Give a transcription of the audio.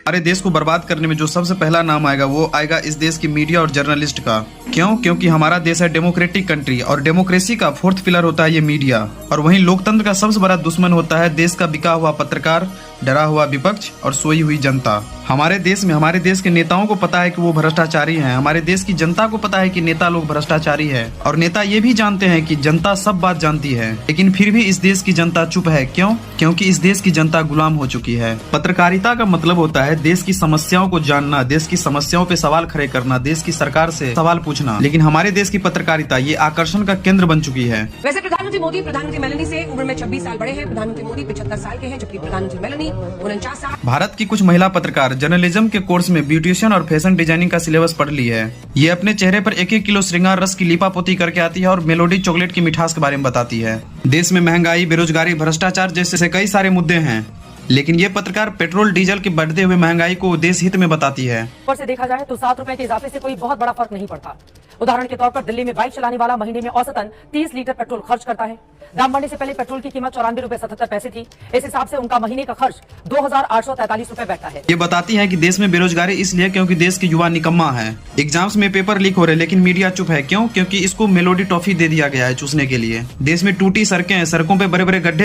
हमारे देश को बर्बाद करने में जो सबसे पहला नाम आएगा वो आएगा इस देश की मीडिया और जर्नलिस्ट का। क्यों? क्योंकि हमारा देश है डेमोक्रेटिक कंट्री और डेमोक्रेसी का फोर्थ पिलर होता है ये मीडिया, और वहीं लोकतंत्र का सबसे बड़ा दुश्मन होता है देश का बिका हुआ पत्रकार, डरा हुआ विपक्ष और सोई हुई जनता। हमारे देश में हमारे देश के नेताओं को पता है कि वो भ्रष्टाचारी हैं, हमारे देश की जनता को पता है कि नेता लोग भ्रष्टाचारी है, और नेता ये भी जानते हैं कि जनता सब बात जानती है, लेकिन फिर भी इस देश की जनता चुप है। क्यों? क्योंकि इस देश की जनता गुलाम हो चुकी है। पत्रकारिता का मतलब होता है देश की समस्याओं को जानना, देश की समस्याओं पे सवाल खड़े करना, देश की सरकार से सवाल पूछना, लेकिन हमारे देश की पत्रकारिता ये आकर्षण का केंद्र बन चुकी है। वैसे प्रधानमंत्री मोदी प्रधानमंत्री मेलानी से उम्र में 26 साल बड़े हैं। प्रधानमंत्री मोदी 75 साल के हैं, जबकि प्रधानमंत्री मेलानी 49 साल। भारत की कुछ महिला पत्रकार जर्नलिज्म के कोर्स में ब्यूटिशियन और फैशन डिजाइनिंग का सिलेबस पढ़ ली है। ये अपने चेहरे पर 1-1 किलो श्रृंगार रस की लीपापोती करके आती है और मेलोडी चॉकलेट की मिठास के बारे में बताती है। देश में महंगाई, बेरोजगारी, भ्रष्टाचार जैसे कई सारे मुद्दे हैं, लेकिन ये पत्रकार पेट्रोल डीजल के बढ़ते हुए महंगाई को देश हित में बताती है। ऊपर से देखा जाए तो 7 रुपए के इजाफे से कोई बहुत बड़ा फर्क नहीं पड़ता। उदाहरण के तौर पर दिल्ली में बाइक चलाने वाला महीने में औसतन 30 लीटर पेट्रोल खर्च करता है। दाम बढ़ने से पहले पेट्रोल की कीमत 94 रुपए 77 पैसे थी। इस हिसाब से उनका महीने का खर्च 2843 रुपए बैठता है। ये बताती है कि देश में बेरोजगारी इसलिए क्योंकि देश के युवा निकम्मा है। एग्जाम्स में पेपर लीक हो रहे, लेकिन मीडिया चुप है। क्यों? क्योंकि इसको मेलोडी टॉफी दे दिया गया है चूसने के लिए। देश में टूटी सड़कें, सड़कों पे बड़े बड़े गड्ढे